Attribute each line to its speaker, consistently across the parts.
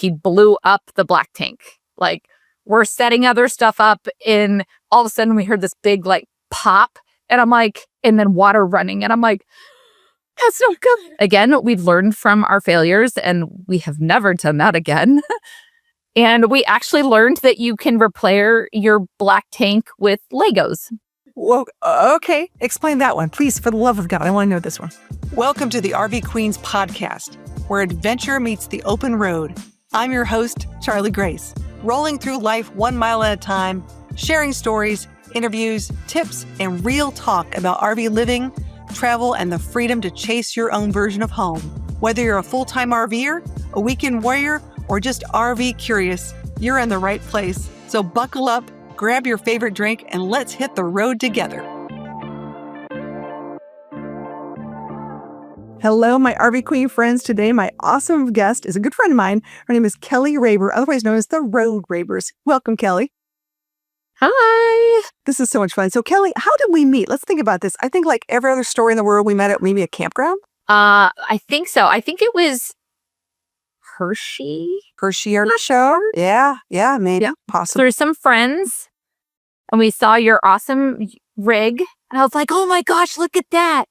Speaker 1: he blew up the black tank. Like, we're setting other stuff up, and all of a sudden we heard this big like pop, and I'm like, and then water running, and I'm like, that's not good. Again, we've learned from our failures, and we have never done that again. And we actually learned that you can repair your black tank with Legos.
Speaker 2: Well, okay. Explain that one, please, for the love of God. I want to know this one. Welcome to the RV Queens podcast, where adventure meets the open road. I'm your host, Charlie Grace, rolling through life 1 mile at a time, sharing stories, interviews, tips, and real talk about RV living, travel, and the freedom to chase your own version of home. Whether you're a full-time RVer, a weekend warrior, or just RV curious, you're in the right place. So buckle up, grab your favorite drink, and let's hit the road together. Hello, my RV Queen friends. Today, my awesome guest is a good friend of mine. Her name is Kelly Raber, otherwise known as the Road Rabers. Welcome, Kelly.
Speaker 1: Hi.
Speaker 2: This is so much fun. So, Kelly, how did we meet? Let's think about this. I think like every other story in the world, we met at maybe a campground.
Speaker 1: I think so. I think it was Hershey
Speaker 2: or the show. Yeah, maybe.
Speaker 1: Yeah.
Speaker 2: Possibly.
Speaker 1: So there's some friends, and we saw your awesome rig, and I was like, oh my gosh, look at that.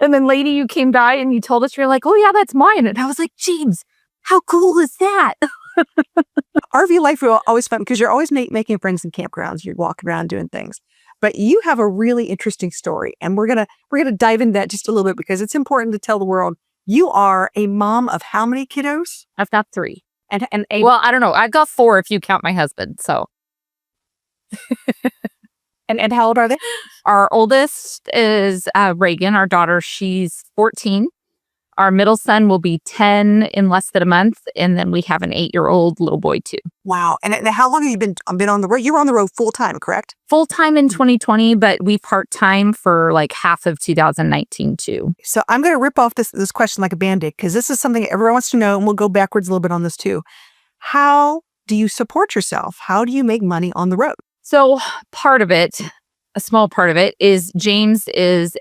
Speaker 1: And then later you came by and you told us, you're like, oh yeah, that's mine. And I was like, James, how cool is that?
Speaker 2: RV life is always fun because you're always making friends in campgrounds. You're walking around doing things. But you have a really interesting story, and we're gonna dive into that just a little bit because it's important to tell the world. You are a mom of how many kiddos?
Speaker 1: I've got 3.
Speaker 2: And
Speaker 1: well, I don't know. I've got 4 if you count my husband. So,
Speaker 2: and how old are they?
Speaker 1: Our oldest is Reagan, our daughter. She's 14. Our middle son will be 10 in less than a month, and then we have an 8-year-old little boy too.
Speaker 2: Wow! And how long have you been on the road? You were on the road full time, correct?
Speaker 1: Full time in 2020, but we part time for like half of 2019 too.
Speaker 2: So I'm going to rip off this question like a Band-Aid because this is something everyone wants to know, and we'll go backwards a little bit on this too. How do you support yourself? How do you make money on the road?
Speaker 1: So part of it, a small part of it, is James is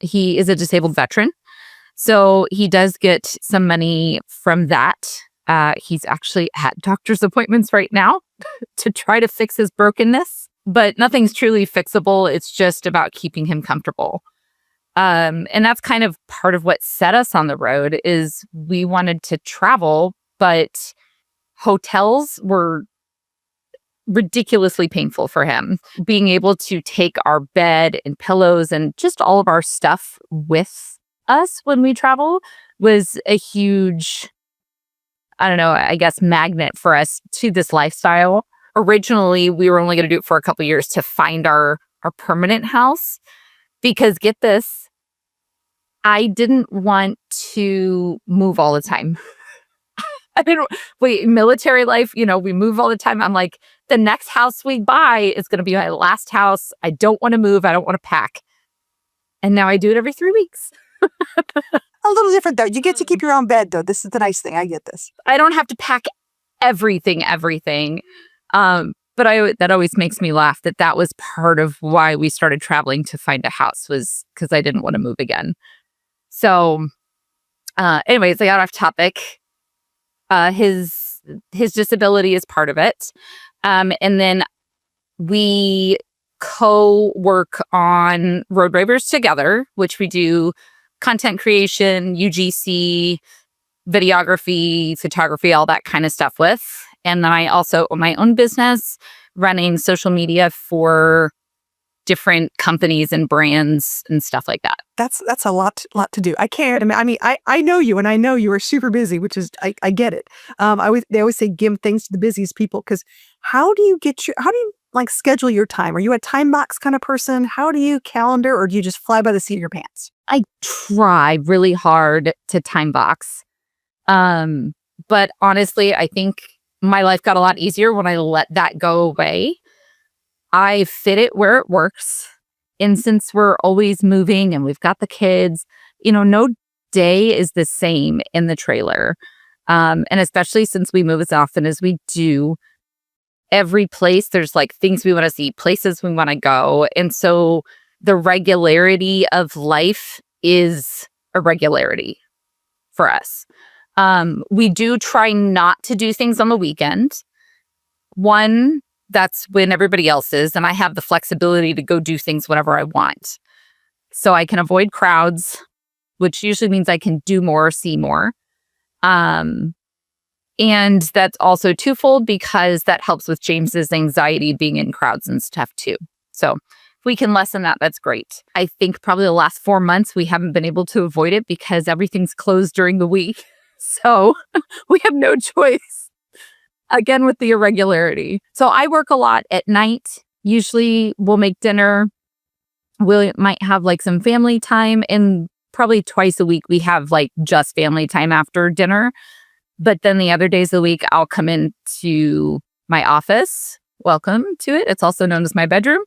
Speaker 1: he is a disabled veteran. So he does get some money from that. He's actually at doctor's appointments right now to try to fix his brokenness, but nothing's truly fixable. It's just about keeping him comfortable. And that's kind of part of what set us on the road is we wanted to travel, but hotels were ridiculously painful for him. Being able to take our bed and pillows and just all of our stuff with us when we travel was a huge, I don't know, I guess magnet for us to this lifestyle. Originally, we were only going to do it for a couple of years to find our permanent house because get this, I didn't want to move all the time. I didn't wait, military life, we move all the time. I'm like, the next house we buy is going to be my last house. I don't want to move. I don't want to pack. And now I do it every 3 weeks.
Speaker 2: A little different though. You get to keep your own bed though. This is the nice thing. I get this.
Speaker 1: I don't have to pack everything. But that always makes me laugh that was part of why we started traveling to find a house was because I didn't want to move again. So anyways, I got off topic. His disability is part of it. And then we co-work on Road Rabers together, which we do content creation, UGC, videography, photography, all that kind of stuff with. And then I also own my own business running social media for different companies and brands and stuff like that.
Speaker 2: That's a lot to do. I can't. I mean, I know you, and I know you are super busy, which is I get it. They always say give things to the busiest people because how do you like schedule your time? Are you a time box kind of person? How do you calendar, or do you just fly by the seat of your pants?
Speaker 1: I try really hard to time box, but honestly, I think my life got a lot easier when I let that go away. I fit it where it works. And since we're always moving and we've got the kids, no day is the same in the trailer. And especially since we move as often as we do, every place there's like things we want to see, places we want to go. And so the regularity of life is a regularity for us. We do try not to do things on the weekend. One, that's when everybody else is, and I have the flexibility to go do things whenever I want. So I can avoid crowds, which usually means I can do more, see more. And that's also twofold because that helps with James's anxiety being in crowds and stuff too. So if we can lessen that, that's great. I think probably the last 4 months, we haven't been able to avoid it because everything's closed during the week. So we have no choice. Again, with the irregularity. So I work a lot at night. Usually we'll make dinner. We might have like some family time, and probably twice a week we have like just family time after dinner. But then the other days of the week, I'll come into my office. Welcome to it. It's also known as my bedroom.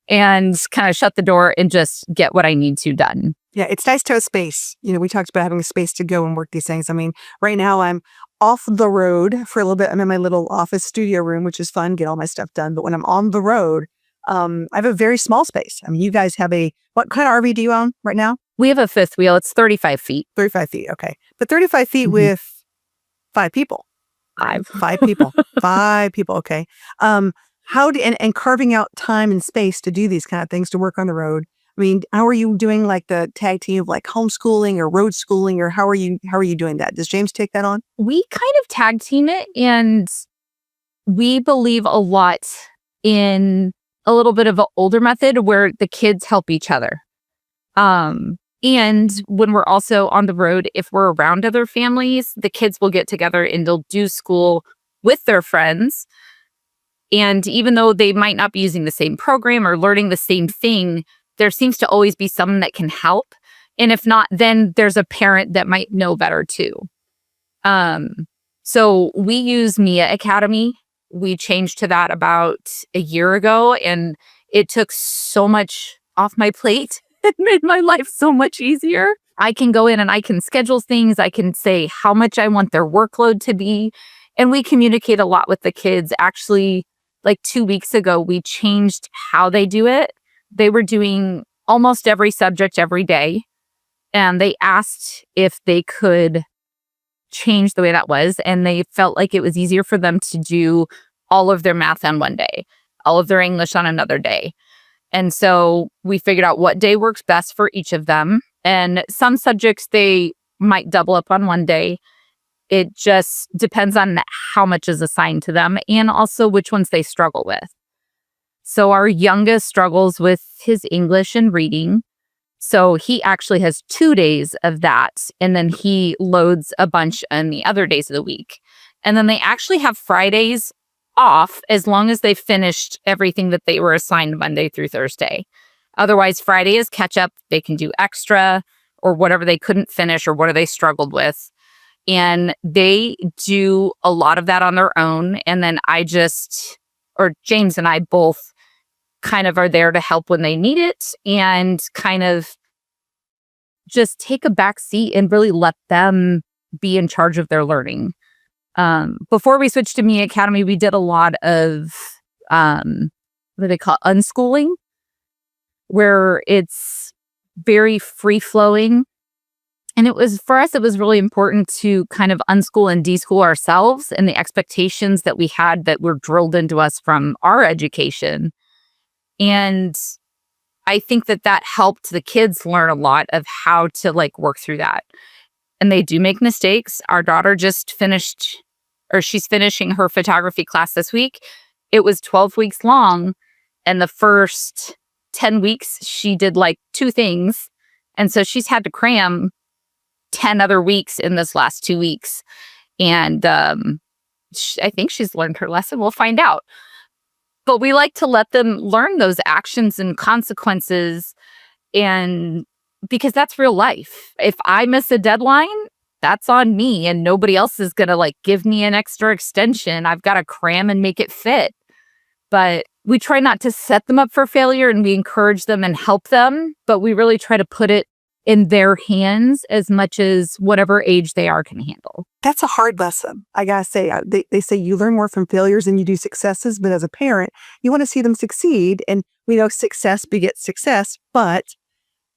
Speaker 1: And kind of shut the door and just get what I need to done.
Speaker 2: Yeah, it's nice to have space. We talked about having a space to go and work these things. I mean, right now I'm off the road for a little bit. I'm in my little office studio room, which is fun, get all my stuff done. But when I'm on the road, I have a very small space. I mean, you guys have what kind of RV do you own right now?
Speaker 1: We have a fifth wheel. It's 35 feet.
Speaker 2: 35 feet, okay. But 35 feet with 5 people. Five people. 5 people, okay. And carving out time and space to do these kind of things, to work on the road. I mean, how are you doing like the tag team of like homeschooling or road schooling, or how are you doing that? Does James take that on?
Speaker 1: We kind of tag team it, and we believe a lot in a little bit of an older method where the kids help each other. And when we're also on the road, if we're around other families, the kids will get together and they'll do school with their friends. And even though they might not be using the same program or learning the same thing, there seems to always be someone that can help. And if not, then there's a parent that might know better too. So we use Mia Academy. We changed to that about a year ago, and it took so much off my plate. It made my life so much easier. I can go in and I can schedule things. I can say how much I want their workload to be. And we communicate a lot with the kids. Actually, like 2 weeks ago, we changed how they do it. They were doing almost every subject every day. And they asked if they could change the way that was. And they felt like it was easier for them to do all of their math on one day, all of their English on another day. And so we figured out what day works best for each of them. And some subjects they might double up on one day. It just depends on how much is assigned to them and also which ones they struggle with. So our youngest struggles with his English and reading. So he actually has 2 days of that. And then he loads a bunch on the other days of the week. And then they actually have Fridays off as long as they finished everything that they were assigned Monday through Thursday. Otherwise, Friday is catch up. They can do extra or whatever they couldn't finish or what they struggled with. And they do a lot of that on their own. And then James and I both kind of are there to help when they need it and kind of just take a back seat and really let them be in charge of their learning. Before we switched to Mia Academy, we did a lot of what do they call it? Unschooling, where it's very free-flowing. And for us, it was really important to kind of unschool and deschool ourselves and the expectations that we had that were drilled into us from our education. And I think that helped the kids learn a lot of how to work through that. And they do make mistakes. Our daughter just she's finishing her photography class this week. It was 12 weeks long. And the first 10 weeks, she did 2 things. And so she's had to cram 10 other weeks in this last 2 weeks. And I think she's learned her lesson. We'll find out. But we like to let them learn those actions and consequences, and because that's real life. If I miss a deadline, that's on me, and nobody else is going to give me an extra extension. I've got to cram and make it fit. But we try not to set them up for failure, and we encourage them and help them, but we really try to put it in their hands as much as whatever age they are can handle.
Speaker 2: That's a hard lesson. I gotta say, they say you learn more from failures than you do successes, but as a parent, you want to see them succeed. And we know success begets success, but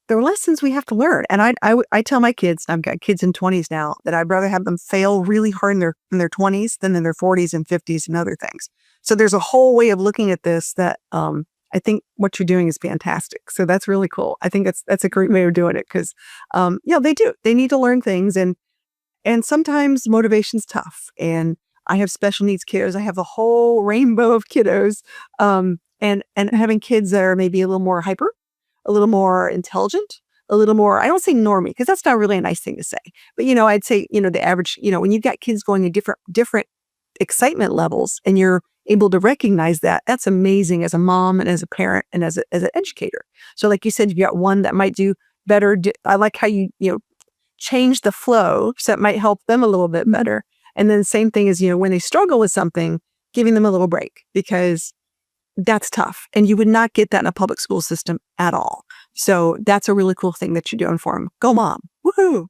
Speaker 2: they're lessons we have to learn. And I tell my kids, I've got kids in 20s now, that I'd rather have them fail really hard in their 20s than in their 40s and 50s and other things. So there's a whole way of looking at this that I think what you're doing is fantastic. So that's really cool. I think that's a great way of doing it because, they do. They need to learn things. And sometimes motivation's tough. And I have special needs kiddos. I have a whole rainbow of kiddos. And having kids that are maybe a little more hyper, a little more intelligent, a little more, I don't say normie, because that's not really a nice thing to say. But, I'd say, the average, when you've got kids going at different excitement levels and you're able to recognize that, that's amazing as a mom and as a parent and as an educator. So like you said, you've got one that might do better. I like how you change the flow so it might help them a little bit better. And then the same thing is, when they struggle with something, giving them a little break because that's tough. And you would not get that in a public school system at all. So that's a really cool thing that you're doing for them. Go mom. Woohoo.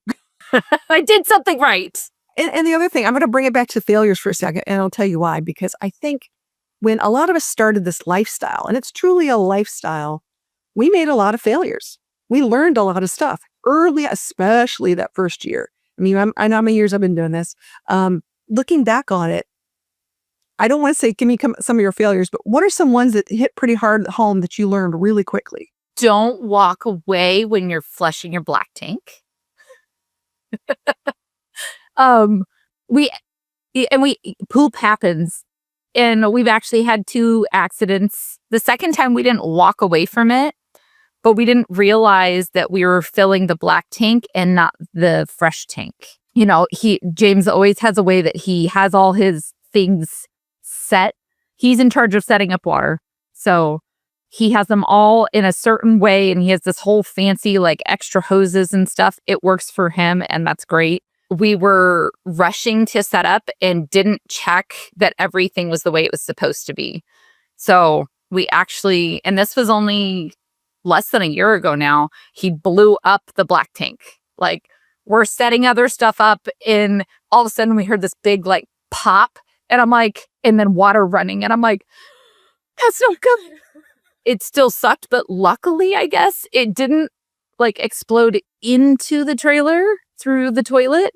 Speaker 1: I did something right.
Speaker 2: And the other thing, I'm going to bring it back to failures for a second, and I'll tell you why. Because I think when a lot of us started this lifestyle, and it's truly a lifestyle, we made a lot of failures. We learned a lot of stuff early, especially that first year. I mean, I know how many years I've been doing this. Looking back on it, I don't want to say, give me some of your failures, but what are some ones that hit pretty hard at home that you learned really quickly?
Speaker 1: Don't walk away when you're flushing your black tank. Poop happens. And we've actually had 2 accidents. The second time we didn't walk away from it, but we didn't realize that we were filling the black tank and not the fresh tank. James always has a way that he has all his things set. He's in charge of setting up water. So he has them all in a certain way, and he has this whole fancy extra hoses and stuff. It works for him, and that's great. We were rushing to set up and didn't check that everything was the way it was supposed to be. So we actually, and this was only less than a year ago now, he blew up the black tank. We're setting other stuff up, and all of a sudden we heard this big pop, and I'm like, and then water running, and I'm like, that's not good. It still sucked, but luckily, I guess, it didn't explode into the trailer through the toilet.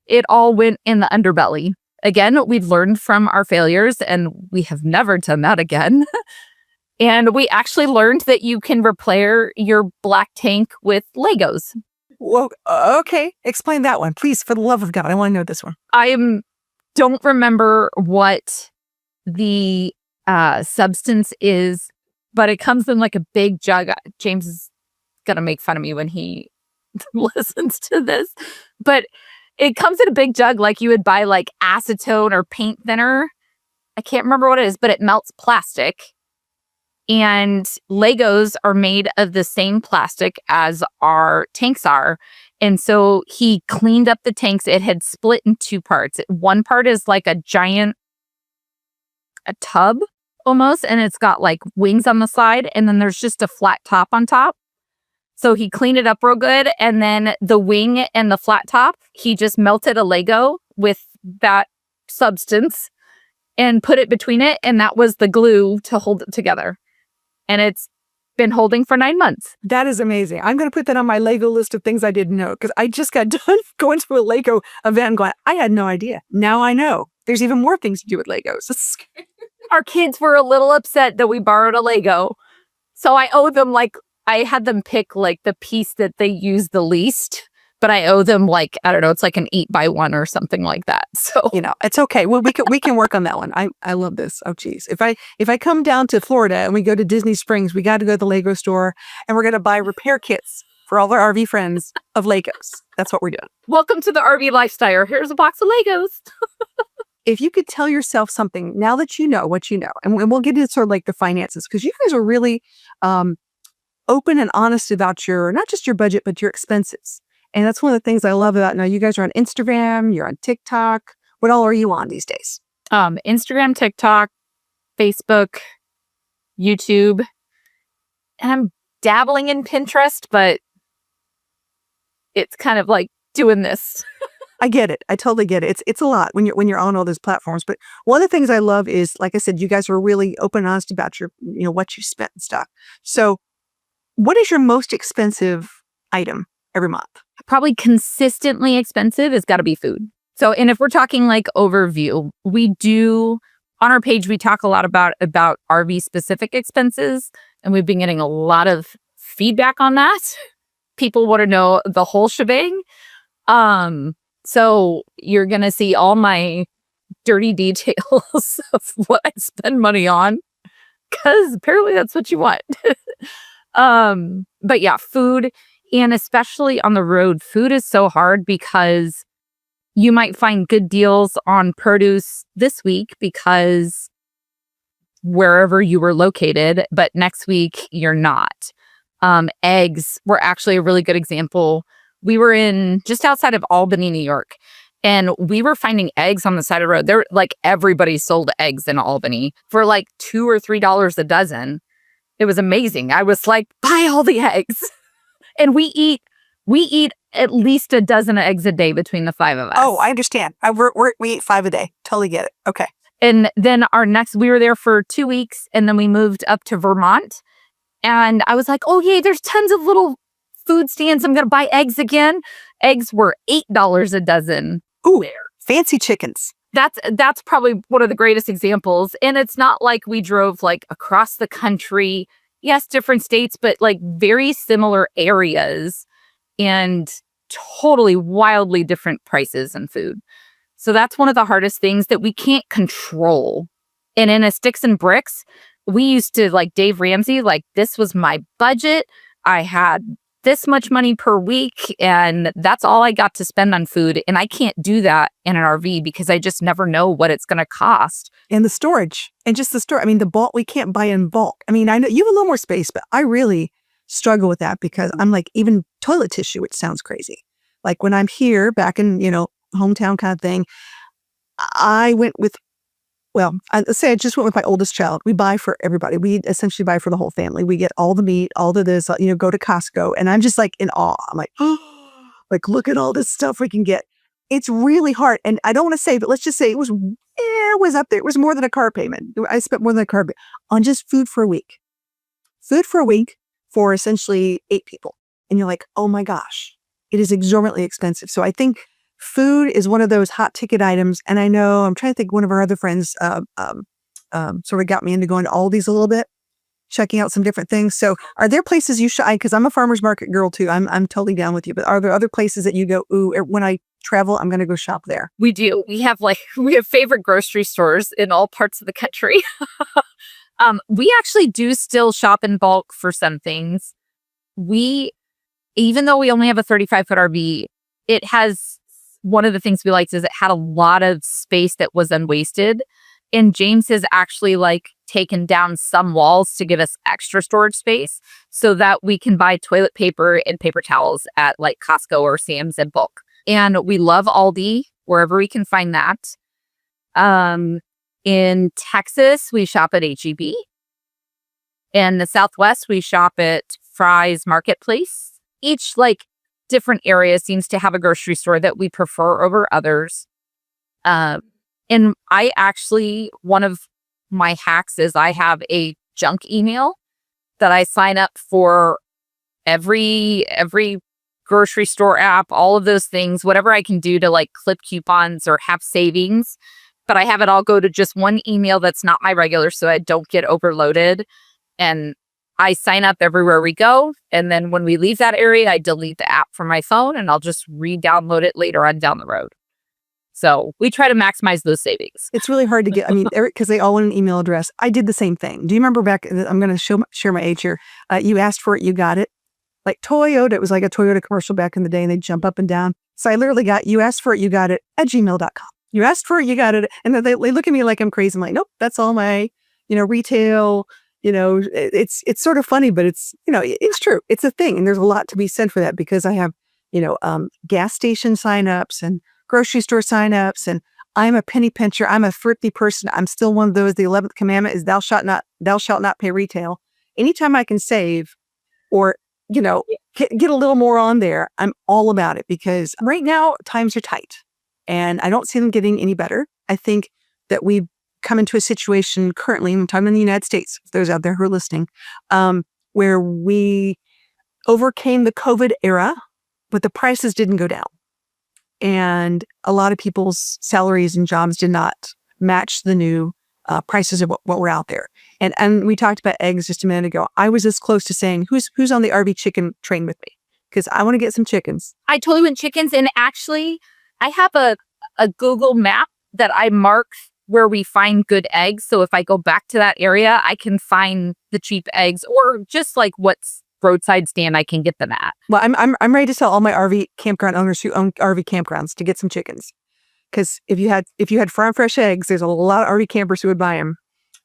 Speaker 1: It all went in the underbelly. Again, we've learned from our failures, and we have never done that again. And we actually learned that you can repair your black tank with Legos.
Speaker 2: Well, okay. Explain that one, please, for the love of God. I want to know this one.
Speaker 1: I don't remember what the substance is, but it comes in a big jug. James is going to make fun of me when he listens to this, but it comes in a big jug like you would buy acetone or paint thinner. I can't remember what it is, but it melts plastic. And Legos are made of the same plastic as our tanks are. And so he cleaned up the tanks. It had split in 2 parts. One part is a giant, a tub almost, and it's got wings on the side. And then there's just a flat top on top. So he cleaned it up real good. And then the wing and the flat top, he just melted a Lego with that substance and put it between it. And that was the glue to hold it together. And it's been holding for 9 months.
Speaker 2: That is amazing. I'm going to put that on my Lego list of things I didn't know, because I just got done going to a Lego event and going, I had no idea. Now I know. There's even more things to do with Legos.
Speaker 1: Our kids were a little upset that we borrowed a Lego. So I owe them I had them pick the piece that they use the least, but I owe them I don't know, it's an 8x1 or something like that. So
Speaker 2: it's okay. Well, we can work on that one. I love this. Oh geez. If I come down to Florida and we go to Disney Springs, we got to go to the Lego store, and we're going to buy repair kits for all our RV friends of Legos. That's what we're doing.
Speaker 1: Welcome to the RV lifestyle. Here's a box of Legos.
Speaker 2: If you could tell yourself something now that you know what you know, and we'll get into sort of the finances, because you guys are really open and honest about not just your budget, but your expenses. And that's one of the things I love about now. You guys are on Instagram, you're on TikTok. What all are you on these days?
Speaker 1: Instagram, TikTok, Facebook, YouTube. And I'm dabbling in Pinterest, but it's kind of doing this.
Speaker 2: I get it. I totally get it. It's a lot when you're on all those platforms. But one of the things I love is, like I said, you guys were really open and honest about your, what you spent and stuff. So what is your most expensive item every month?
Speaker 1: Probably consistently expensive has got to be food. So, and if we're talking like overview, we do on our page, we talk a lot about RV specific expenses, and we've been getting a lot of feedback on that. People want to know the whole shebang. So you're going to see all my dirty details of what I spend money on, because apparently that's what you want. But yeah, food, and especially on the road, food is so hard because you might find good deals on produce this week because wherever you were located, but next week you're not. Eggs were actually a really good example. We were in just outside of Albany, New York, and we were finding eggs on the side of the road. There, like, everybody sold eggs in Albany for like $2 or $3 a dozen. It was amazing. I was like, buy all the eggs. And we eat at least a dozen of eggs a day between the five of us.
Speaker 2: Oh, I understand. We eat 5 a day. Totally get it. Okay.
Speaker 1: And then we were there for 2 weeks, and then we moved up to Vermont. And I was like, oh, yay, there's tons of little food stands. I'm going to buy eggs again. Eggs were $8 a dozen.
Speaker 2: Ooh, fancy chickens.
Speaker 1: That's probably one of the greatest examples. And it's not like we drove like across the country. Yes, different states, but like very similar areas and totally wildly different prices and food. So that's one of the hardest things that we can't control. And in a sticks and bricks, we used to, like Dave Ramsey, like, this was my budget. I had this much money per week, and that's all I got to spend on food. And I can't do that in an RV because I just never know what it's going to cost.
Speaker 2: And the storage, and just the store. I mean, the bulk, we can't buy in bulk. I mean, I know you have a little more space, but I really struggle with that because I'm like, even toilet tissue, which sounds crazy. Like when I'm here back in, hometown kind of thing, I went with, let's say I just went with my oldest child. We buy for everybody. We essentially buy for the whole family. We get all the meat, all of this, go to Costco. And I'm just like in awe. I'm like, like, look at all this stuff we can get. It's really hard. And I don't want to say, but let's just say it was up there. It was more than a car payment. I spent more than a car payment on just food for a week. Food for a week for essentially 8 people. And you're like, oh my gosh, it is exorbitantly expensive. So I think food is one of those hot ticket items. And I know, I'm trying to think, one of our other friends sort of got me into going to Aldi's a little bit, checking out some different things. So are there places you should, because I'm a farmer's market girl too. I'm totally down with you. But are there other places that you go, ooh, when I travel, I'm going to go shop there?
Speaker 1: We do. We have favorite grocery stores in all parts of the country. We actually do still shop in bulk for some things. Even though we only have a 35-foot RV, it has, one of the things we liked is it had a lot of space that was unwasted. And James has actually taken down some walls to give us extra storage space so that we can buy toilet paper and paper towels at like Costco or Sam's in bulk. And we love Aldi wherever we can find that. In Texas, we shop at H-E-B. In the Southwest, we shop at Fry's Marketplace. Each different area seems to have a grocery store that we prefer over others. And I actually, one of my hacks is I have a junk email that I sign up for every grocery store app, all of those things, whatever I can do to clip coupons or have savings. But I have it all go to just one email that's not my regular so I don't get overloaded. And I sign up everywhere we go. And then when we leave that area, I delete the app from my phone and I'll just re-download it later on down the road. So we try to maximize those savings.
Speaker 2: It's really hard to get, because they all want an email address. I did the same thing. Do you remember back, I'm going to share my age here. You asked for it, you got it. Like Toyota, it was like a Toyota commercial back in the day and they jump up and down. So I literally got, you asked for it, you got it at gmail.com. You asked for it, you got it. And then they look at me like I'm crazy. I'm like, nope, that's all my, retail. It's sort of funny, but it's, it's true. It's a thing. And there's a lot to be said for that because I have, gas station signups and grocery store signups. And I'm a penny pincher. I'm a thrifty person. I'm still one of those. The 11th commandment is thou shalt not pay retail. Anytime I can save or, get a little more on there, I'm all about it because right now times are tight and I don't see them getting any better. I think that we've come into a situation currently, I'm talking in the United States, for those out there who are listening, where we overcame the COVID era, but the prices didn't go down. And a lot of people's salaries and jobs did not match the new prices of what were out there. And we talked about eggs just a minute ago. I was this close to saying, who's on the RV chicken train with me? Because I want to get some chickens.
Speaker 1: I totally went chickens. And actually, I have a Google map that I mark where we find good eggs. So if I go back to that area, I can find the cheap eggs or just like what's roadside stand I can get them at.
Speaker 2: Well, I'm ready to sell all my RV campground owners who own RV campgrounds to get some chickens. Because if you had farm fresh eggs, there's a lot of RV campers who would buy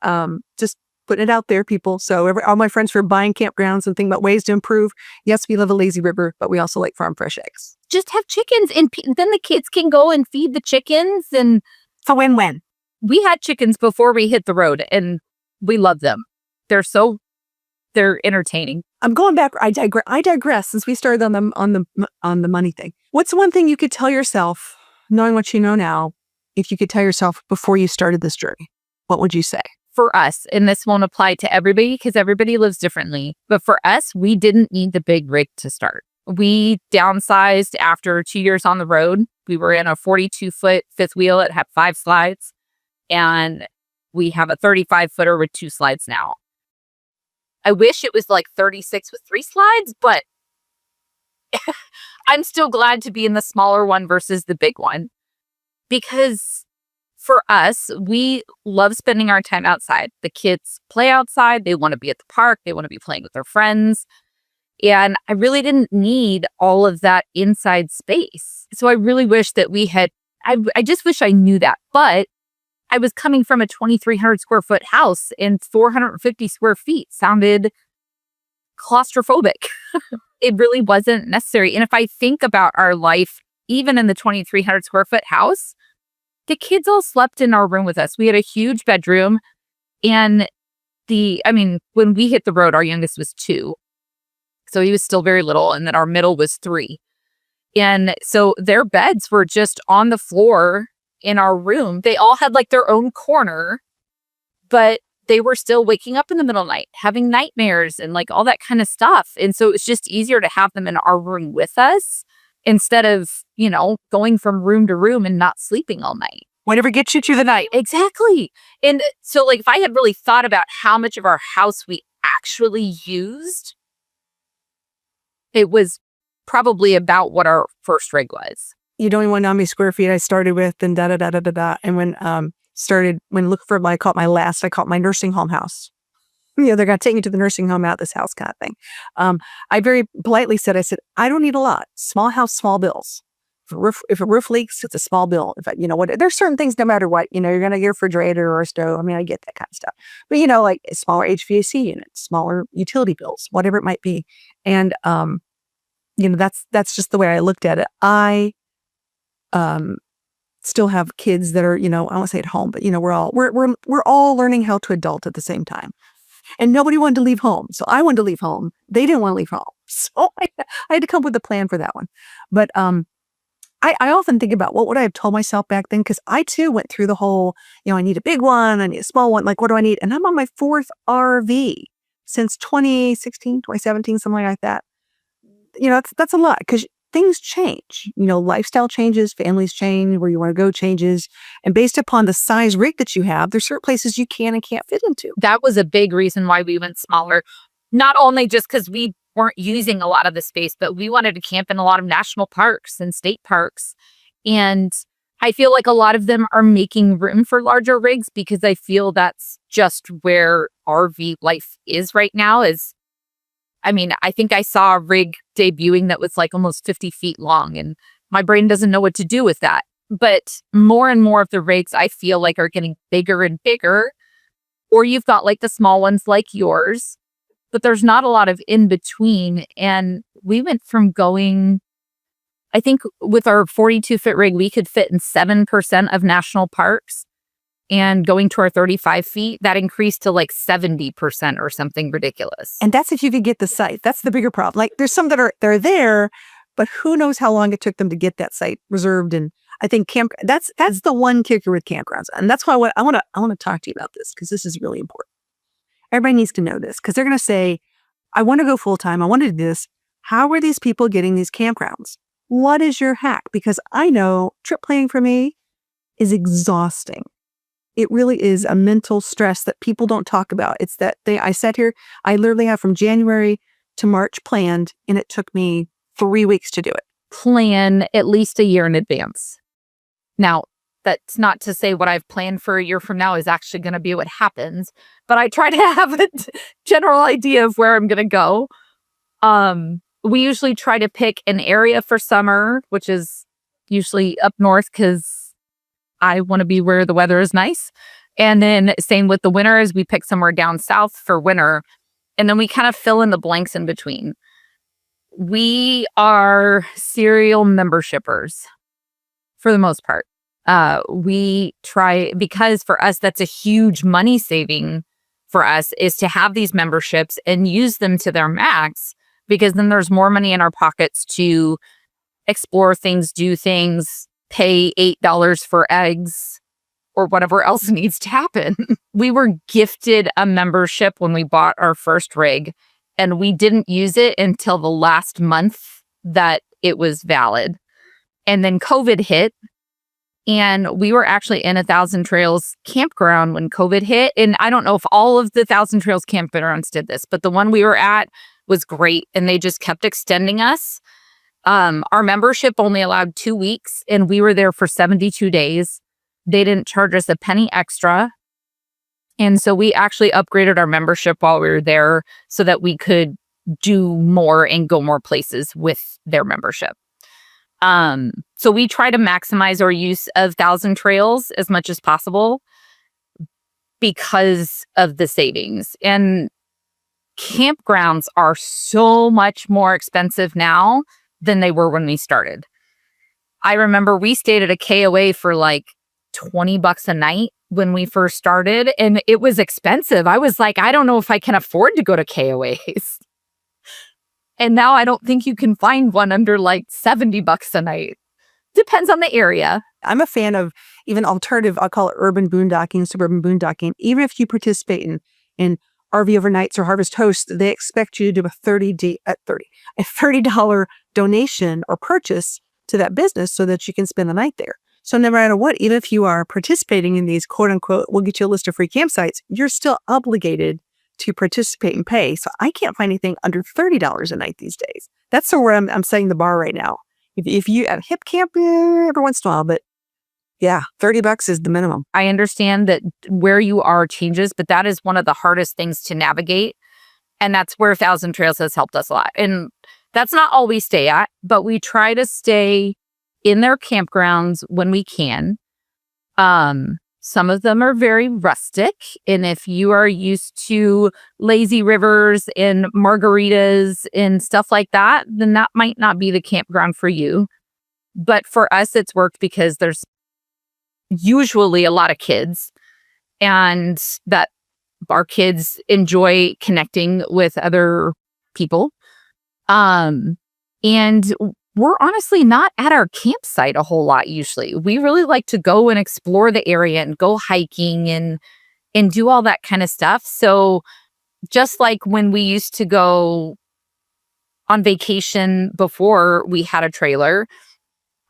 Speaker 2: them. Just putting it out there, people. So all my friends who are buying campgrounds and thinking about ways to improve. Yes, we live a lazy river, but we also like farm fresh eggs.
Speaker 1: Just have chickens, and then the kids can go and feed the chickens, and
Speaker 2: it's a win-win.
Speaker 1: We had chickens before we hit the road, and we love them. They're entertaining.
Speaker 2: I'm going back. I digress. Since we started on the money thing, what's the one thing you could tell yourself, knowing what you know now, if you could tell yourself before you started this journey? What would you say?
Speaker 1: For us, and this won't apply to everybody because everybody lives differently, but for us, we didn't need the big rig to start. We downsized after 2 years on the road. We were in a 42-foot fifth wheel. It had 5 slides, and we have a 35-footer with 2 slides now. I wish it was like 36 with 3 slides, but I'm still glad to be in the smaller one versus the big one, because for us, we love spending our time outside. The kids play outside. They want to be at the park. They want to be playing with their friends. And I really didn't need all of that inside space. So I really wish that I just wish I knew that. But I was coming from a 2,300 square foot house, and 450 square feet sounded claustrophobic. It really wasn't necessary. And if I think about our life, even in the 2,300 square foot house, the kids all slept in our room with us. We had a huge bedroom, and when we hit the road, our youngest was 2. So he was still very little. And then our middle was 3. And so their beds were just on the floor in our room. They all had like their own corner, but they were still waking up in the middle of the night, having nightmares and like all that kind of stuff. And so it's just easier to have them in our room with us instead of, going from room to room and not sleeping all night.
Speaker 2: Whatever gets you through the night.
Speaker 1: Exactly. And so like if I had really thought about how much of our house we actually used, it was probably about what our first rig was.
Speaker 2: You don't even want to know how many square feet I started with, and da-da-da-da-da-da. And when looking for I caught my nursing home house. They're going to take me to the nursing home out this house kind of thing. I very politely said, I don't need a lot. Small house, small bills. If a roof leaks, it's a small bill. There's certain things, no matter what, you're going to get a refrigerator or a stove. I get that kind of stuff. But, like a smaller HVAC unit, smaller utility bills, whatever it might be. And, that's just the way I looked at it. I still have kids that are, I won't say at home, but, we're all learning how to adult at the same time. And nobody wanted to leave home. So I wanted to leave home. They didn't want to leave home. So I had to come up with a plan for that one. But, I often think about what would I have told myself back then? Because I too went through the whole, I need a big one, I need a small one. Like, what do I need? And I'm on my 4th RV since 2016, 2017, something like that. That's a lot because things change. Lifestyle changes, families change, where you want to go changes. And based upon the size rig that you have, there's certain places you can and can't fit into.
Speaker 1: That was a big reason why we went smaller. Not only just because we weren't using a lot of the space, but we wanted to camp in a lot of national parks and state parks. And I feel like a lot of them are making room for larger rigs because I feel that's just where RV life is right now. I think I saw a rig debuting that was like almost 50 feet long, and my brain doesn't know what to do with that. But more and more of the rigs I feel like are getting bigger and bigger, or you've got like the small ones like yours, but there's not a lot of in between. And we went from going, I think with our 42-foot rig, we could fit in 7% of national parks. And going to our 35 feet, that increased to like 70% or something ridiculous.
Speaker 2: And that's if you could get the site. That's the bigger problem. Like there's some they're there, but who knows how long it took them to get that site reserved. And I think that's the one kicker with campgrounds. And that's why I want to talk to you about this, because this is really important. Everybody needs to know this, because they're going to say, I want to go full time. I want to do this. How are these people getting these campgrounds? What is your hack? Because I know trip planning for me is exhausting. It really is a mental stress that people don't talk about. It's that I sat here, I literally have from January to March planned, and it took me 3 weeks to do it.
Speaker 1: Plan at least a year in advance. Now, that's not to say what I've planned for a year from now is actually going to be what happens, but I try to have a general idea of where I'm going to go. We usually try to pick an area for summer, which is usually up north because I want to be where the weather is nice. And then same with the winter is we pick somewhere down south for winter. And then we kind of fill in the blanks in between. We are serial membershipers for the most part. We try, because for us, that's a huge money saving for us, is to have these memberships and use them to their max, because then there's more money in our pockets to explore things, do things, pay $8 for eggs or whatever else needs to happen. We were gifted a membership when we bought our first rig, and we didn't use it until the last month that it was valid. And then COVID hit, and we were actually in a Thousand Trails campground when COVID hit. And I don't know if all of the Thousand Trails campgrounds did this, but the one we were at was great, and they just kept extending us. Our membership only allowed 2 weeks, and we were there for 72 days. They didn't charge us a penny extra. And so we actually upgraded our membership while we were there so that we could do more and go more places with their membership. So we try to maximize our use of Thousand Trails as much as possible because of the savings. And campgrounds are so much more expensive now than they were when we started. I remember we stayed at a KOA for like $20 a night when we first started, and it was expensive. I was like, I don't know if I can afford to go to KOAs. And now I don't think you can find one under like $70 a night. Depends on the area.
Speaker 2: I'm a fan of even alternative, I'll call it urban boondocking, suburban boondocking. Even if you participate in RV overnights or Harvest Hosts, they expect you to do a $30 donation or purchase to that business so that you can spend the night there. So no matter what, even if you are participating in these quote unquote, we'll get you a list of free campsites, you're still obligated to participate and pay. So I can't find anything under $30 a night these days. That's where I'm setting the bar right now. If you at hip camp every once in a while, but yeah, $30 is the minimum.
Speaker 1: I understand that where you are changes, but that is one of the hardest things to navigate. And that's where Thousand Trails has helped us a lot. And that's not all we stay at, but we try to stay in their campgrounds when we can. Some of them are very rustic. And if you are used to lazy rivers and margaritas and stuff like that, then that might not be the campground for you. But for us, it's worked because there's usually a lot of kids, and that our kids enjoy connecting with other people. And we're honestly not at our campsite a whole lot usually. We really like to go and explore the area and go hiking and do all that kind of stuff. So just like when we used to go on vacation before we had a trailer,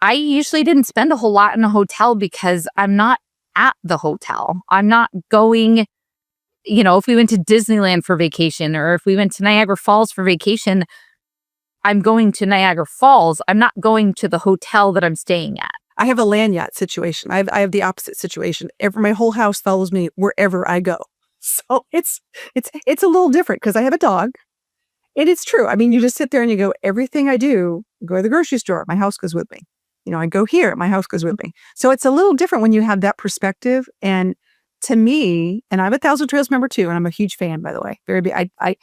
Speaker 1: I usually didn't spend a whole lot in a hotel because I'm not at the hotel. I'm not going, if we went to Disneyland for vacation or if we went to Niagara Falls for vacation, I'm going to Niagara Falls. I'm not going to the hotel that I'm staying at.
Speaker 2: I have a land yacht situation. I have the opposite situation. My whole house follows me wherever I go. So it's a little different because I have a dog. And it's true. I mean, you just sit there and you go, everything I do, go to the grocery store, my house goes with me. I go here, my house goes with me. So it's a little different when you have that perspective. And to me, and I'm a Thousand Trails member too, and I'm a huge fan, by the way. Very big. A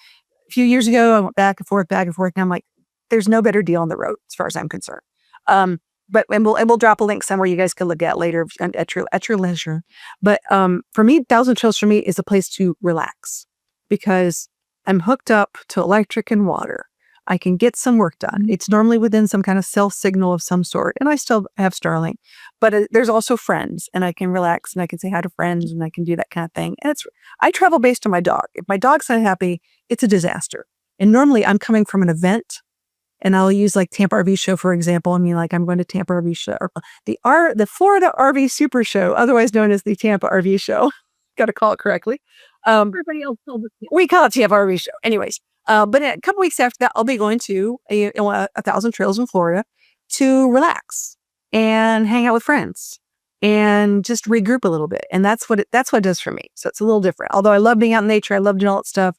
Speaker 2: few years ago, I went back and forth, and I'm like, there's no better deal on the road as far as I'm concerned. But we'll drop a link somewhere you guys can look at later at your leisure. But for me, Thousand Trails for me is a place to relax because I'm hooked up to electric and water. I can get some work done. It's normally within some kind of cell signal of some sort, and I still have Starlink. But there's also friends, and I can relax, and I can say hi to friends, and I can do that kind of thing. And I travel based on my dog. If my dog's not happy, it's a disaster. And normally I'm coming from an event And I'll use like Tampa RV Show, for example. I mean, like I'm going to Tampa RV Show, or the Florida RV Super Show, otherwise known as the Tampa RV Show. Got to call it correctly. Everybody else told us. We call it Tampa RV Show. Anyways, but a couple weeks after that, I'll be going to 1,000 Trails in Florida to relax and hang out with friends and just regroup a little bit. And that's what it does for me. So it's a little different. Although I love being out in nature, I love doing all that stuff.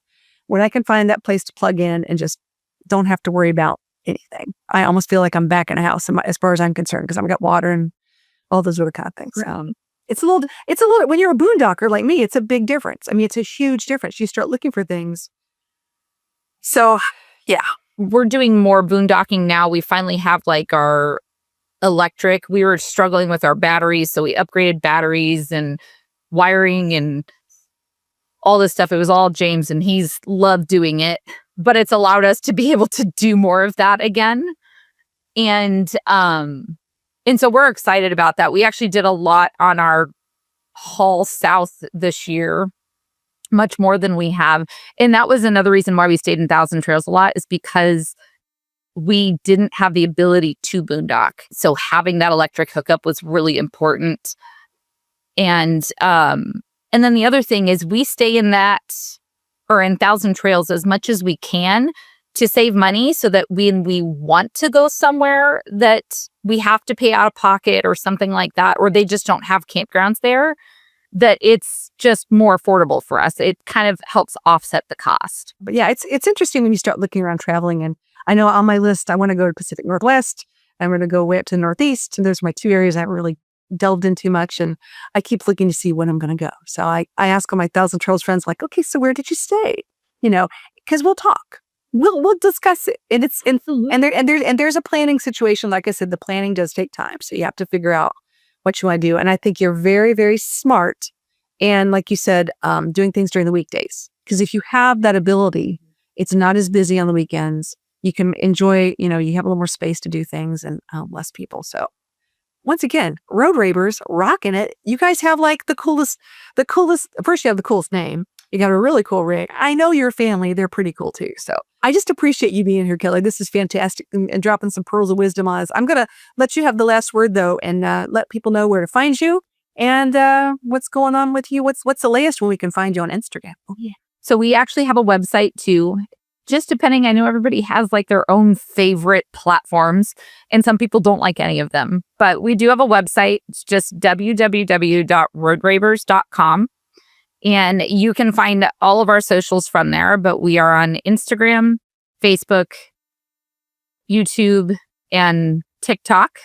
Speaker 2: When I can find that place to plug in and just don't have to worry about anything, I almost feel like I'm back in a house as far as I'm concerned, because I've got water and all those other kind of things.
Speaker 1: Right.
Speaker 2: It's a little, when you're a boondocker like me, it's a big difference. I mean, it's a huge difference. You start looking for things. So yeah,
Speaker 1: we're doing more boondocking now. We finally have like our electric. We were struggling with our batteries, so we upgraded batteries and wiring and all this stuff. It was all James, and he's loved doing it, but it's allowed us to be able to do more of that again. And so we're excited about that. We actually did a lot on our haul south this year, much more than we have. And that was another reason why we stayed in 1,000 Trails a lot, is because we didn't have the ability to boondock. So having that electric hookup was really important. And then the other thing is we stay in 1,000 Trails as much as we can to save money, so that when we want to go somewhere that we have to pay out of pocket or something like that, or they just don't have campgrounds there, that it's just more affordable for us. It kind of helps offset the cost.
Speaker 2: But yeah, it's interesting when you start looking around traveling. And I know on my list, I want to go to Pacific Northwest. I'm going to go way up to the Northeast. And those are my two areas I haven't really delved into much. And I keep looking to see when I'm going to go. So I ask all my 1,000 Trails friends, like, okay, so where did you stay? Because we'll talk. We'll discuss it. And there's a planning situation. Like I said, the planning does take time. So you have to figure out what you want to do. And I think you're very, very smart. And like you said, doing things during the weekdays. Because if you have that ability, it's not as busy on the weekends. You can enjoy, you have a little more space to do things and less people. So once again, Road Rabers, rocking it. You guys have like the coolest, first you have the coolest name. You got a really cool rig. I know your family, they're pretty cool too. So I just appreciate you being here, Kelly. This is fantastic, and dropping some pearls of wisdom on us. I'm going to let you have the last word though, and let people know where to find you and what's going on with you. What's the latest when we can find you on Instagram?
Speaker 1: Oh yeah. So we actually have a website too. Just depending, I know everybody has like their own favorite platforms, and some people don't like any of them. But we do have a website. It's just www.roadrabers.com. And you can find all of our socials from there. But we are on Instagram, Facebook, YouTube, and TikTok.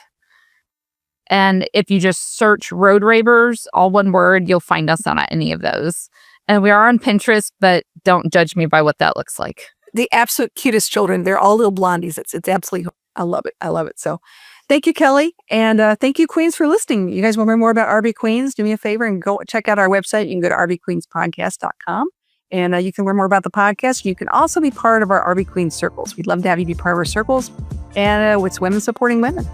Speaker 1: And if you just search Road Rabers, all one word, you'll find us on any of those. And we are on Pinterest, but don't judge me by what that looks like.
Speaker 2: The absolute cutest children. They're all little blondies. It's absolutely, I love it. I love it. So thank you, Kelly. And thank you, Queens, for listening. You guys want to learn more about RV Queens? Do me a favor and go check out our website. You can go to rvqueenspodcast.com and you can learn more about the podcast. You can also be part of our RV Queens circles. We'd love to have you be part of our circles. And it's women supporting women.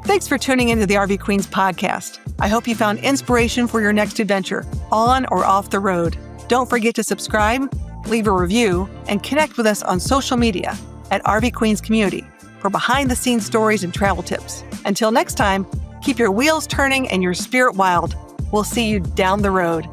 Speaker 2: Thanks for tuning into the RV Queens podcast. I hope you found inspiration for your next adventure, on or off the road. Don't forget to subscribe, leave a review, and connect with us on social media at RV Queens Community for behind-the-scenes stories and travel tips. Until next time, keep your wheels turning and your spirit wild. We'll see you down the road.